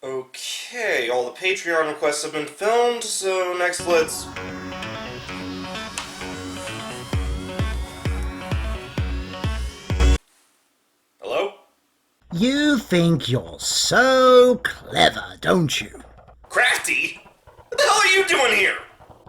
Okay, all the Patreon requests have been filmed, so next let's... Hello? You think you're so clever, don't you? Crafty? What the hell are you doing here?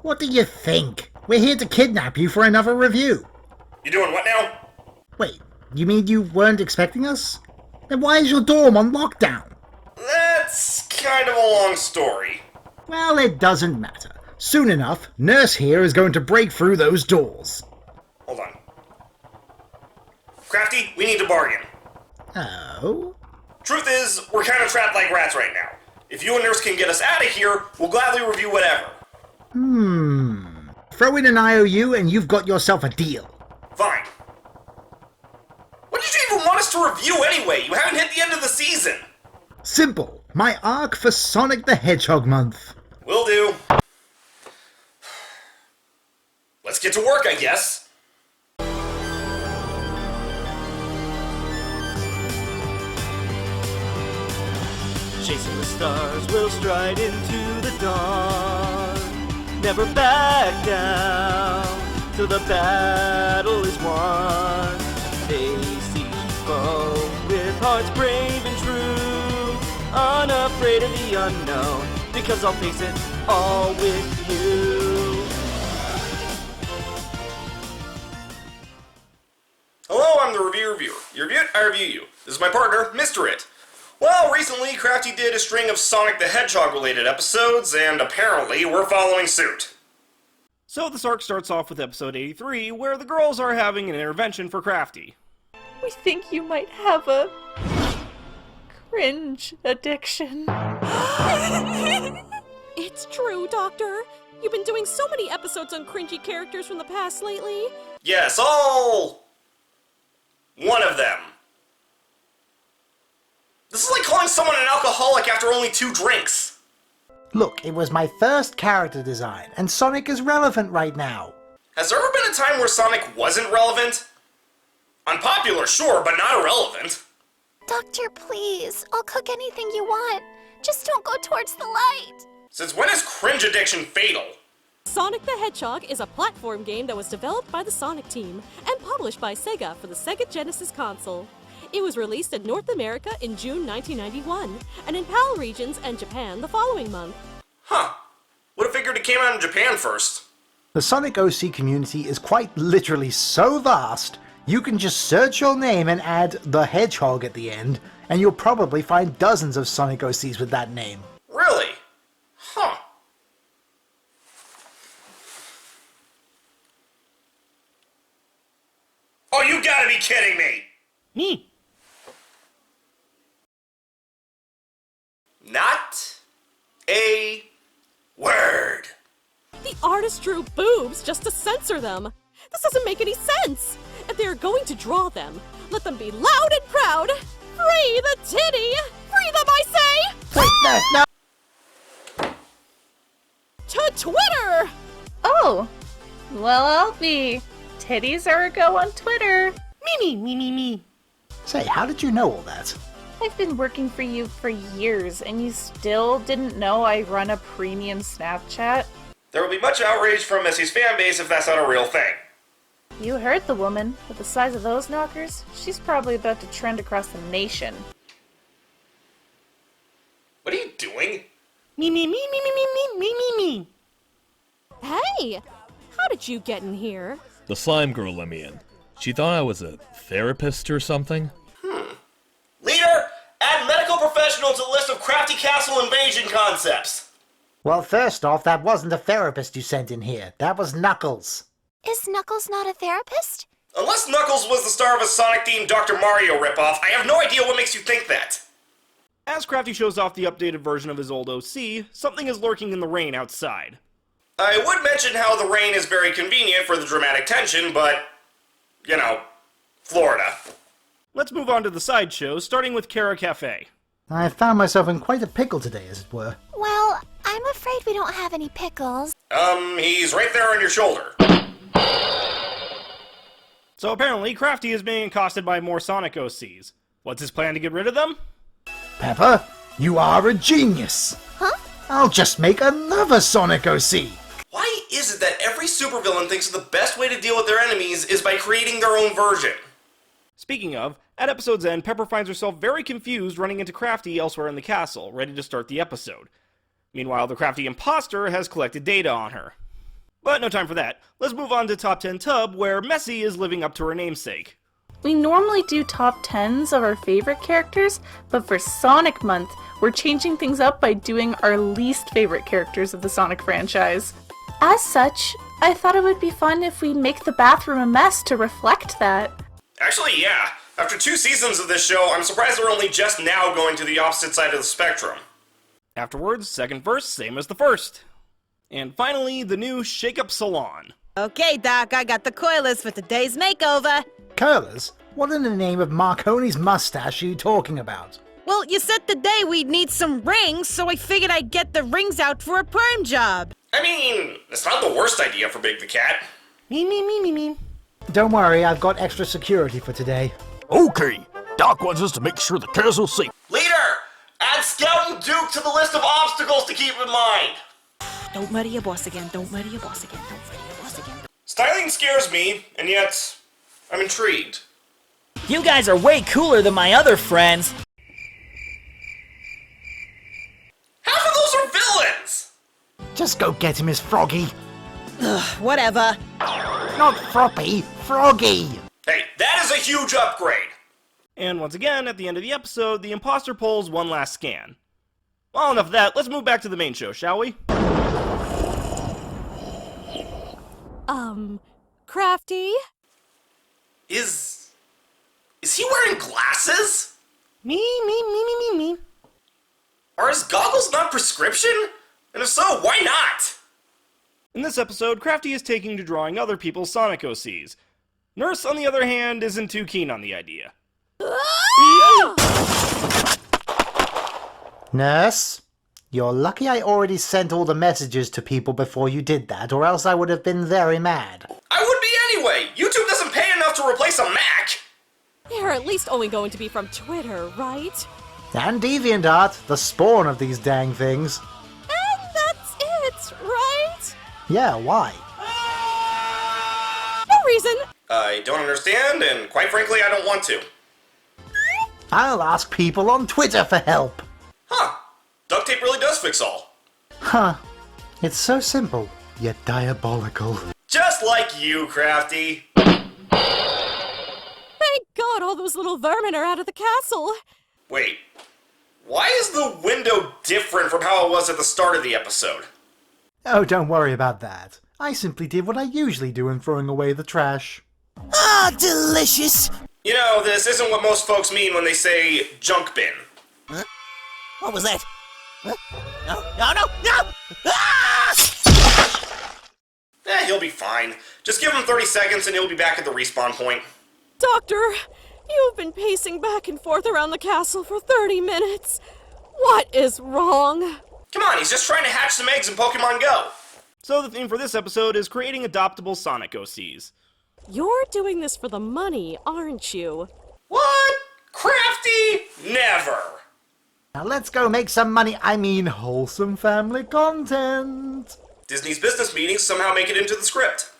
What do you think? We're here to kidnap you for another review. You doing what now? Wait, you mean you weren't expecting us? Then why is your dorm on lockdown? That's kind of a long story. Well, it doesn't matter. Soon enough, Nurse here is going to break through those doors. Hold on. Crafty, we need to bargain. Oh? Truth is, we're kind of trapped like rats right now. If you and Nurse can get us out of here, we'll gladly review whatever. Throw in an IOU and you've got yourself a deal. Fine. What did you even want us to review anyway? You haven't hit the end of the season. Simple. My arc for Sonic the Hedgehog month. Will do. Let's get to work, I guess. Chasing the stars, we'll stride into the dawn. Never back down till the battle is won. Face each foe with hearts brave and true, unafraid of the unknown, because I'll face it all with you. Hello, I'm the reviewer. You review it, I review you. This is my partner, Mr. It. Well, recently, Crafty did a string of Sonic the Hedgehog-related episodes, and apparently we're following suit. So this arc starts off with episode 83, where the girls are having an intervention for Crafty. We think you might have a cringe addiction. It's true, Doctor. You've been doing so many episodes on cringy characters from the past lately. Yes, all... one of them. This is like calling someone an alcoholic after only 2 drinks. Look, it was my first character design, and Sonic is relevant right now. Has there ever been a time where Sonic wasn't relevant? Unpopular, sure, but not irrelevant. Doctor, please. I'll cook anything you want. Just don't go towards the light. Since when is cringe addiction fatal? Sonic the Hedgehog is a platform game that was developed by the Sonic team and published by Sega for the Sega Genesis console. It was released in North America in June 1991, and in PAL regions and Japan the following month. Huh. Would have figured it came out in Japan first. The Sonic OC community is quite literally so vast, you can just search your name and add the Hedgehog at the end, and you'll probably find dozens of Sonic OCs with that name. Really? Huh. Oh, you gotta be kidding me! Me. Not a word. The artist drew boobs just to censor them. This doesn't make any sense. If they are going to draw them, let them be loud and proud. Free the titty! Free them, I say! Wait, no! To Twitter! Oh, well, I'll be. Titties are a go on Twitter. Me. Say, how did you know all that? I've been working for you for years, and you still didn't know I run a premium Snapchat? There will be much outrage from Missy's fanbase if that's not a real thing. You heard the woman. With the size of those knockers, she's probably about to trend across the nation. What are you doing? Me. Hey! How did you get in here? The slime girl let me in. She thought I was a therapist or something. Leader, add medical professional to the list of Crafty Castle invasion concepts. Well, first off, that wasn't a therapist you sent in here. That was Knuckles. Is Knuckles not a therapist? Unless Knuckles was the star of a Sonic-themed Dr. Mario ripoff, I have no idea what makes you think that. As Crafty shows off the updated version of his old OC, something is lurking in the rain outside. I would mention how the rain is very convenient for the dramatic tension, but, you know, Florida. Let's move on to the sideshows, starting with Cara Cafe. I found myself in quite a pickle today, as it were. Well, I'm afraid we don't have any pickles. He's right there on your shoulder. So apparently, Crafty is being accosted by more Sonic OCs. What's his plan to get rid of them? Pepper? You are a genius! Huh? I'll just make another Sonic OC! Why is it that every supervillain thinks the best way to deal with their enemies is by creating their own version? Speaking of, at episode's end, Pepper finds herself very confused running into Crafty elsewhere in the castle, ready to start the episode. Meanwhile, the Crafty impostor has collected data on her. But no time for that. Let's move on to Top 10 Tub, where Messi is living up to her namesake. We normally do top 10s of our favorite characters, but for Sonic Month, we're changing things up by doing our least favorite characters of the Sonic franchise. As such, I thought it would be fun if we make the bathroom a mess to reflect that. Actually, yeah. After 2 seasons of this show, I'm surprised they're only just now going to the opposite side of the spectrum. Afterwards, second verse, same as the first. And finally, the new Shake Up Salon. Okay, Doc, I got the coilers for today's makeover. Curlers? What in the name of Marconi's mustache are you talking about? Well, you said today we'd need some rings, so I figured I'd get the rings out for a perm job. I mean, it's not the worst idea for Big the Cat. Me. Don't worry, I've got extra security for today. Okay, Doc wants us to make sure the castle's safe. Leader! Add Scout and Duke to the list of obstacles to keep in mind! Don't murder your boss again, don't murder your boss again, don't murder your boss again. Styling scares me, and yet, I'm intrigued. You guys are way cooler than my other friends. Half of those are villains! Just go get him, Miss Froggy. Whatever. Not Froppy, Froggy! Hey, that is a huge upgrade! And once again, at the end of the episode, the imposter pulls one last scan. Well, enough of that, let's move back to the main show, shall we? Crafty? Is he wearing glasses? Me. Are his goggles not prescription? And if so, why not? In this episode, Crafty is taking to drawing other people's Sonic OCs. Nurse, on the other hand, isn't too keen on the idea. Nurse? You're lucky I already sent all the messages to people before you did that, or else I would have been very mad. I would be anyway! YouTube doesn't pay enough to replace a Mac! They're at least only going to be from Twitter, right? And DeviantArt, the spawn of these dang things. And that's it, right? Yeah, why? No reason. I don't understand, and quite frankly, I don't want to. I'll ask people on Twitter for help. Huh. Duct tape really does fix all. Huh. It's so simple, yet diabolical. Just like you, Crafty. Thank God all those little vermin are out of the castle. Wait. Why is the window different from how it was at the start of the episode? Oh, don't worry about that. I simply did what I usually do in throwing away the trash. Ah, delicious. You know, this isn't what most folks mean when they say junk bin. Huh? What was that? Huh? No! Ah! He'll be fine. Just give him 30 seconds and he'll be back at the respawn point. Doctor, you've been pacing back and forth around the castle for 30 minutes. What is wrong? Come on, he's just trying to hatch some eggs in Pokemon Go. So the theme for this episode is creating adoptable Sonic OCs. You're doing this for the money, aren't you? What? Crafty? Never. Now let's go make some money, wholesome family content. Disney's business meetings somehow make it into the script.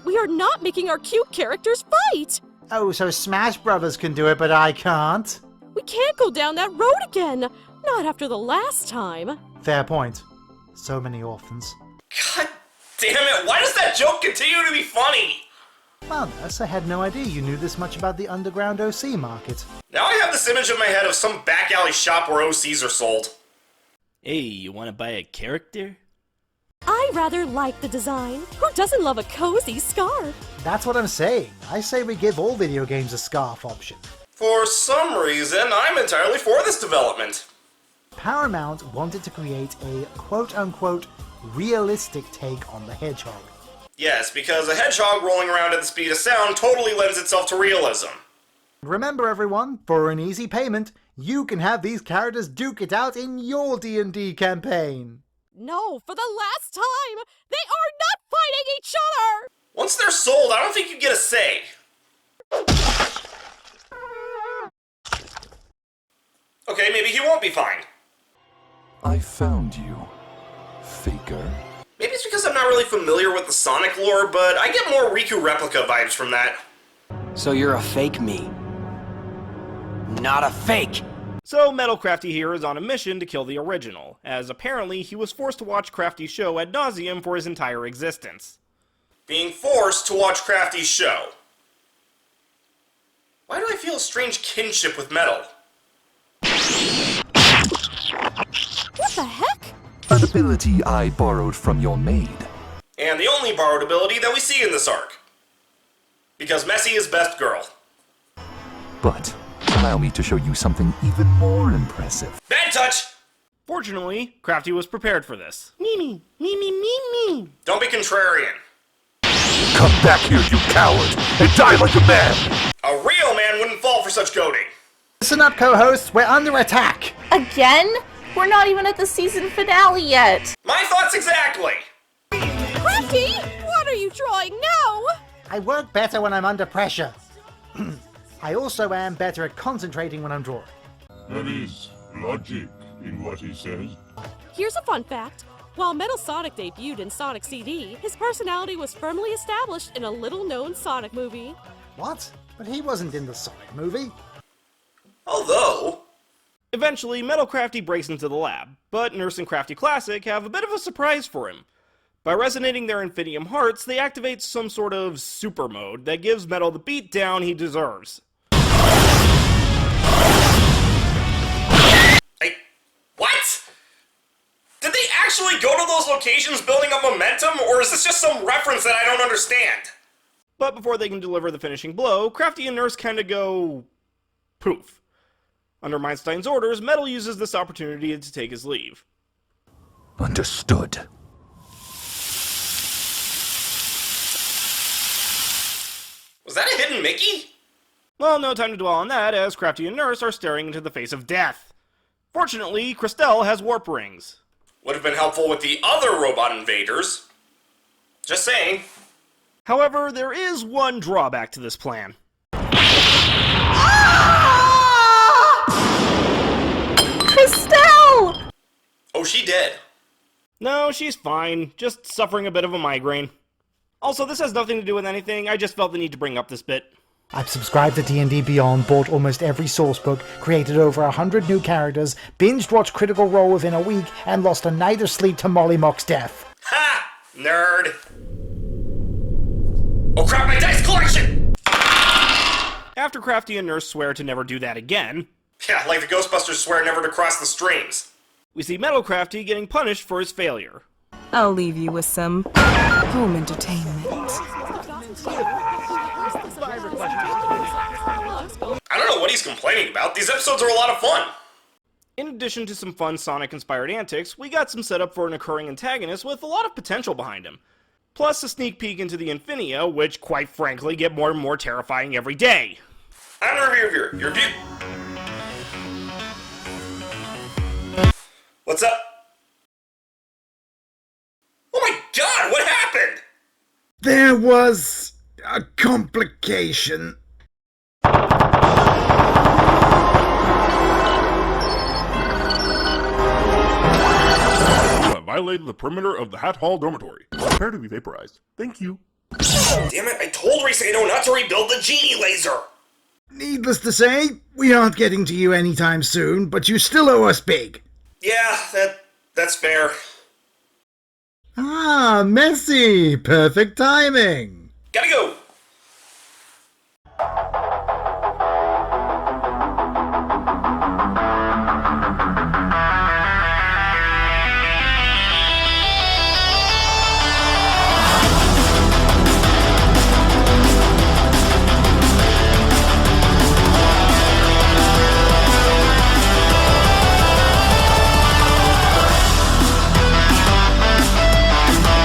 We are not making our cute characters fight! Oh, so Smash Brothers can do it, but I can't? We can't go down that road again! Not after the last time. Fair point. So many orphans. God damn it, why does that joke continue to be funny? Well, Nurse, I had no idea you knew this much about the underground OC market. Now I have this image in my head of some back alley shop where OCs are sold. Hey, you wanna buy a character? I rather like the design. Who doesn't love a cozy scarf? That's what I'm saying. I say we give all video games a scarf option. For some reason, I'm entirely for this development. Paramount wanted to create a quote-unquote realistic take on the hedgehog. Yes, because a hedgehog rolling around at the speed of sound totally lends itself to realism. Remember everyone, for an easy payment, you can have these characters duke it out in your D&D campaign. No, for the last time! They are not fighting each other! Once they're sold, I don't think you get a say. Okay, maybe he won't be fine. I found you, faker. Maybe it's because I'm not really familiar with the Sonic lore, but I get more Riku replica vibes from that. So you're a fake me. Not a fake! So MetalCrafty here is on a mission to kill the original, as apparently he was forced to watch Crafty's show ad nauseum for his entire existence. Being forced to watch Crafty's show. Why do I feel a strange kinship with Metal? What the heck? An ability I borrowed from your maid. And the only borrowed ability that we see in this arc. Because Messy is best girl. But allow me to show you something even more impressive. Bad touch! Fortunately, Crafty was prepared for this. Me. Don't be contrarian. Come back here, you coward, and die like a man! A real man wouldn't fall for such goading. Listen up, co-hosts, we're under attack! Again? We're not even at the season finale yet. My thoughts exactly! Crafty, what are you drawing now? I work better when I'm under pressure. I also am better at concentrating when I'm drawing. There is logic in what he says. Here's a fun fact. While Metal Sonic debuted in Sonic CD, his personality was firmly established in a little-known Sonic movie. What? But he wasn't in the Sonic movie. Although... Eventually, MetalCrafty breaks into the lab, but Nurse and Crafty Classic have a bit of a surprise for him. By resonating their Infinium hearts, they activate some sort of super mode that gives Metal the beatdown he deserves. What? Did they actually go to those locations building up momentum, or is this just some reference that I don't understand? But before they can deliver the finishing blow, Crafty and Nurse kinda go... poof. Under Meinstein's orders, Metal uses this opportunity to take his leave. Understood. Was that a hidden Mickey? Well, no time to dwell on that, as Crafty and Nurse are staring into the face of death. Fortunately, Christelle has warp rings. Would have been helpful with the other robot invaders. Just saying. However, there is one drawback to this plan. Christelle! Oh, she dead. No, she's fine, just suffering a bit of a migraine. Also, this has nothing to do with anything, I just felt the need to bring up this bit. I've subscribed to D&D Beyond, bought almost every sourcebook, created over 100 new characters, binged-watched Critical Role within a week, and lost a night of sleep to Molly Mock's death. Ha! Nerd! Oh crap, my dice collection! After Crafty and Nurse swear to never do that again... Yeah, like the Ghostbusters swear never to cross the streams. We see MetalCrafty getting punished for his failure. I'll leave you with some home entertainment. I don't know what he's complaining about. These episodes are a lot of fun. In addition to some fun Sonic-inspired antics, we got some setup for an occurring antagonist with a lot of potential behind him. Plus a sneak peek into the Infinia, which, quite frankly, get more and more terrifying every day. I'm the reviewer. Your review... What's up? Oh my god, what happened? There was a complication. You have violated the perimeter of the Hat Hall dormitory. Prepare to be vaporized. Thank you. Damn it, I told Risano not to rebuild the genie laser! Needless to say, we aren't getting to you anytime soon, but you still owe us big. Yeah, that's fair. Ah, Messi! Perfect timing! Gotta go!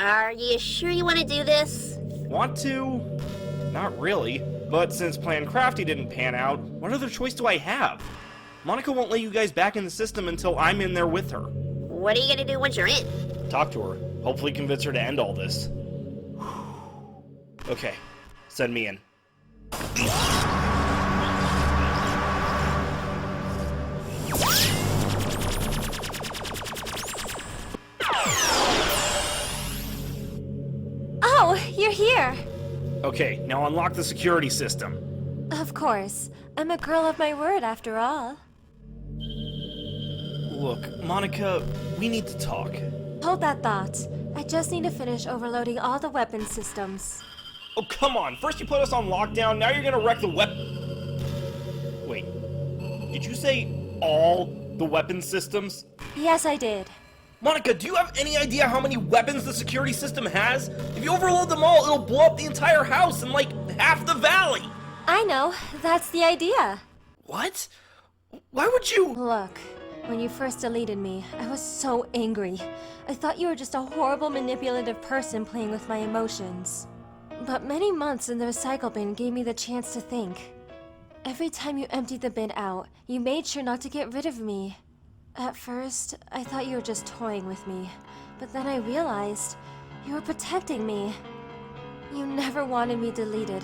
Are you sure you want to do this? Want to? Not really. But since Plan Crafty didn't pan out, what other choice do I have? Monica won't let you guys back in the system until I'm in there with her. What are you gonna do once you're in? Talk to her. Hopefully convince her to end all this. Okay. Send me in. Okay, now unlock the security system. Of course. I'm a girl of my word after all. Look, Monica, we need to talk. Hold that thought. I just need to finish overloading all the weapon systems. Oh, come on. First you put us on lockdown, now you're gonna wreck the Wait. Did you say all the weapon systems? Yes, I did. Monica, do you have any idea how many weapons the security system has? If you overload them all, it'll blow up the entire house and, like, half the valley! I know. That's the idea. What? Why would you— Look, when you first deleted me, I was so angry. I thought you were just a horrible manipulative person playing with my emotions. But many months in the recycle bin gave me the chance to think. Every time you emptied the bin out, you made sure not to get rid of me. At first, I thought you were just toying with me, but then I realized you were protecting me. You never wanted me deleted.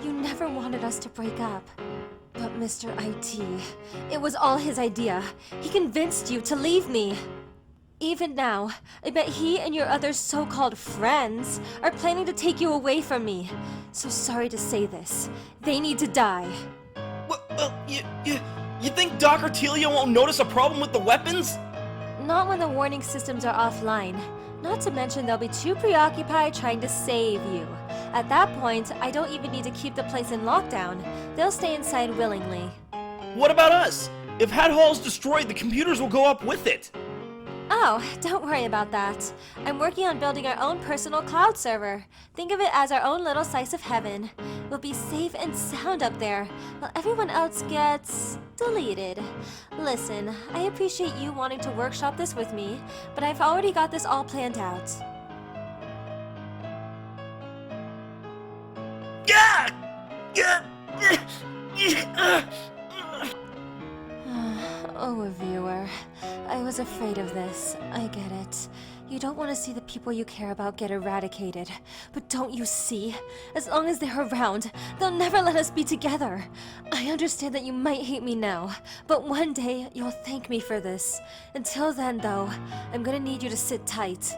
You never wanted us to break up. But Mr. IT, it was all his idea. He convinced you to leave me. Even now, I bet he and your other so-called friends are planning to take you away from me. So sorry to say this. They need to die. You think Doc or Telia won't notice a problem with the weapons? Not when the warning systems are offline. Not to mention they'll be too preoccupied trying to save you. At that point, I don't even need to keep the place in lockdown. They'll stay inside willingly. What about us? If Hat Hall's destroyed, the computers will go up with it. Oh, don't worry about that. I'm working on building our own personal cloud server. Think of it as our own little slice of heaven. We'll be safe and sound up there, while everyone else gets deleted. Listen, I appreciate you wanting to workshop this with me, but I've already got this all planned out. Oh, reviewer. I was afraid of this. I get it. You don't want to see the people you care about get eradicated. But don't you see? As long as they're around, they'll never let us be together. I understand that you might hate me now, but one day you'll thank me for this. Until then, though, I'm gonna need you to sit tight.